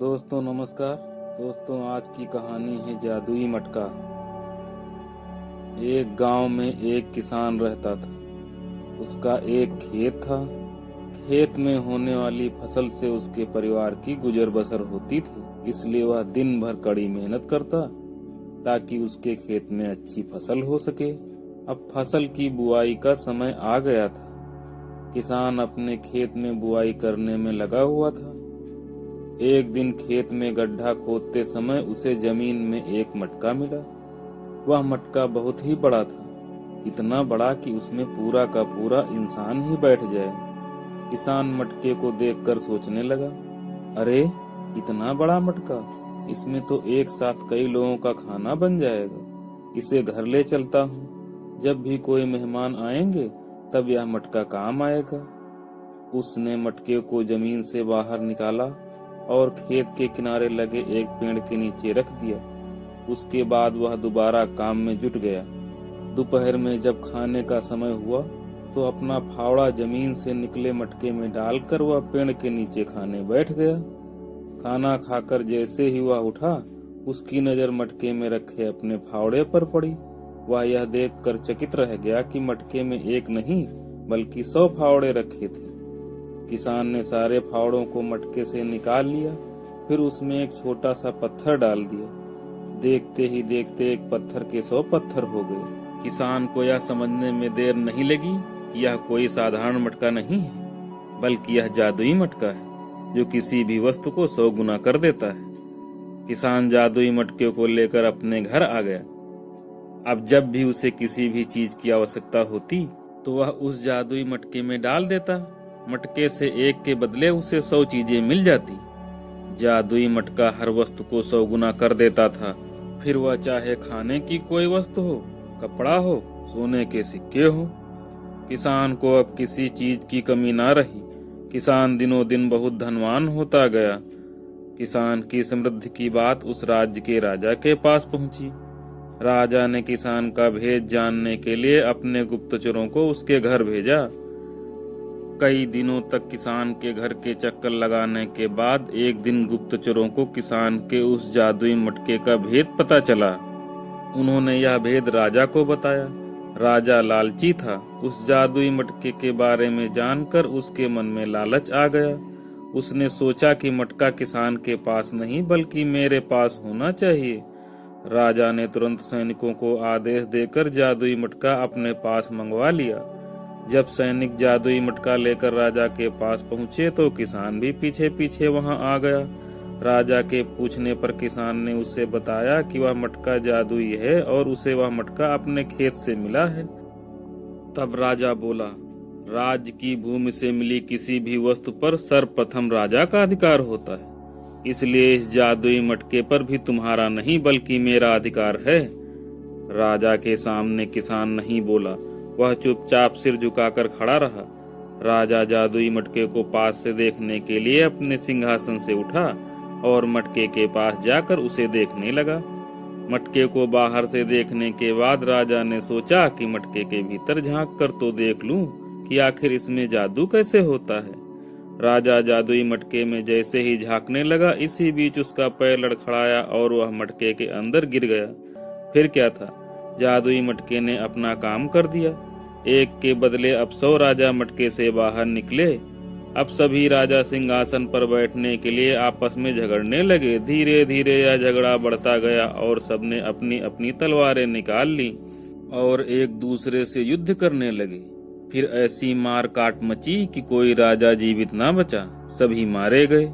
दोस्तों नमस्कार। दोस्तों आज की कहानी है जादुई मटका। एक गांव में एक किसान रहता था। उसका एक खेत था। खेत में होने वाली फसल से उसके परिवार की गुजर बसर होती थी, इसलिए वह दिन भर कड़ी मेहनत करता ताकि उसके खेत में अच्छी फसल हो सके। अब फसल की बुआई का समय आ गया था। किसान अपने खेत में बुआई करने में लगा हुआ था। एक दिन खेत में गड्ढा खोदते समय उसे जमीन में एक मटका मिला। वह मटका बहुत ही बड़ा था, इतना बड़ा कि उसमें पूरा का पूरा इंसान ही बैठ जाए। किसान मटके को देखकर सोचने लगा, अरे इतना बड़ा मटका, इसमें तो एक साथ कई लोगों का खाना बन जाएगा। इसे घर ले चलता हूँ, जब भी कोई मेहमान आएंगे तब यह मटका काम आएगा। उसने मटके को जमीन से बाहर निकाला और खेत के किनारे लगे एक पेड़ के नीचे रख दिया। उसके बाद वह दोबारा काम में जुट गया। दोपहर में जब खाने का समय हुआ तो अपना फावड़ा जमीन से निकले मटके में डालकर वह पेड़ के नीचे खाने बैठ गया। खाना खाकर जैसे ही वह उठा, उसकी नजर मटके में रखे अपने फावड़े पर पड़ी। वह यह देखकर चकित रह गया कि मटके में एक नहीं बल्कि 100 फावड़े रखे थे। किसान ने सारे फावड़ों को मटके से निकाल लिया, फिर उसमें एक छोटा सा पत्थर डाल दिया। देखते ही देखते एक पत्थर के 100 पत्थर हो गए। किसान को यह समझने में देर नहीं लगी कि यह कोई साधारण मटका नहीं है, बल्कि यह जादुई मटका है जो किसी भी वस्तु को 100 गुना कर देता है। किसान जादुई मटके को लेकर अपने घर आ गया। अब जब भी उसे किसी भी चीज की आवश्यकता होती तो वह उस जादुई मटके में डाल देता। मटके से एक के बदले उसे 100 चीजें मिल जाती। जादुई मटका हर वस्तु को 100 गुना कर देता था, फिर वह चाहे खाने की कोई वस्तु हो, कपड़ा हो, सोने के सिक्के हो। किसान को अब किसी चीज की कमी ना रही। किसान दिनों दिन बहुत धनवान होता गया। किसान की समृद्धि की बात उस राज्य के राजा के पास पहुंची। राजा ने किसान का भेद जानने के लिए अपने गुप्तचरों को उसके घर भेजा। कई दिनों तक किसान के घर के चक्कर लगाने के बाद एक दिन गुप्तचरों को किसान के उस जादुई मटके का भेद पता चला। उन्होंने यह भेद राजा को बताया। राजा लालची था। उस जादुई मटके के बारे में जानकर उसके मन में लालच आ गया। उसने सोचा कि मटका किसान के पास नहीं बल्कि मेरे पास होना चाहिए। राजा ने तुरंत सैनिकों को आदेश देकर जादुई मटका अपने पास मंगवा लिया। जब सैनिक जादुई मटका लेकर राजा के पास पहुंचे तो किसान भी पीछे पीछे वहां आ गया। राजा के पूछने पर किसान ने उसे बताया कि वह मटका जादुई है और उसे वह मटका अपने खेत से मिला है। तब राजा बोला, राज्य की भूमि से मिली किसी भी वस्तु पर सर्वप्रथम राजा का अधिकार होता है, इसलिए इस जादुई मटके पर भी तुम्हारा नहीं बल्कि मेरा अधिकार है। राजा के सामने किसान नहीं बोला, वह चुपचाप सिर झुकाकर खड़ा रहा। राजा जादुई मटके को पास से देखने के लिए अपने सिंहासन से उठा और मटके के पास जाकर उसे देखने लगा। मटके को बाहर से देखने के बाद राजा ने सोचा कि मटके के भीतर झांक कर तो देख लूं कि आखिर इसमें जादू कैसे होता है। राजा जादुई मटके में जैसे ही झांकने लगा, इसी बीच उसका पैर लड़खड़ाया और वह मटके के अंदर गिर गया। फिर क्या था, जादुई मटके ने अपना काम कर दिया। एक के बदले अब 100 राजा मटके से बाहर निकले। अब सभी राजा सिंहासन पर बैठने के लिए आपस में झगड़ने लगे। धीरे धीरे यह झगड़ा बढ़ता गया और सबने अपनी अपनी तलवारें निकाल ली और एक दूसरे से युद्ध करने लगे। फिर ऐसी मार काट मची कि कोई राजा जीवित ना बचा, सभी मारे गए।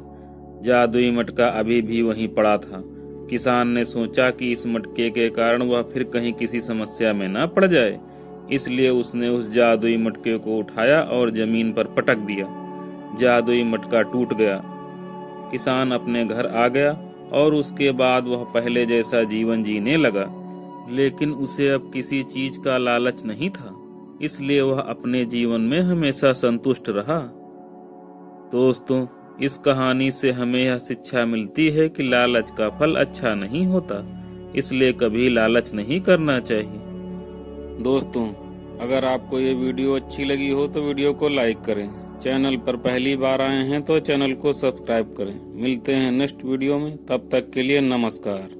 जादुई मटका अभी भी वहीं पड़ा था। किसान ने सोचा कि इस मटके के कारण वह फिर कहीं किसी समस्या में न पड़ जाए, इसलिए उसने उस जादुई मटके को उठाया और जमीन पर पटक दिया। जादुई मटका टूट गया। किसान अपने घर आ गया और उसके बाद वह पहले जैसा जीवन जीने लगा, लेकिन उसे अब किसी चीज का लालच नहीं था, इसलिए वह अपने जीवन में हमेशा संतुष्ट रहा। दोस्तों, इस कहानी से हमें यह शिक्षा मिलती है कि लालच का फल अच्छा नहीं होता, इसलिए कभी लालच नहीं करना चाहिए। दोस्तों, अगर आपको ये वीडियो अच्छी लगी हो तो वीडियो को लाइक करें, चैनल पर पहली बार आए हैं तो चैनल को सब्सक्राइब करें। मिलते हैं नेक्स्ट वीडियो में, तब तक के लिए नमस्कार।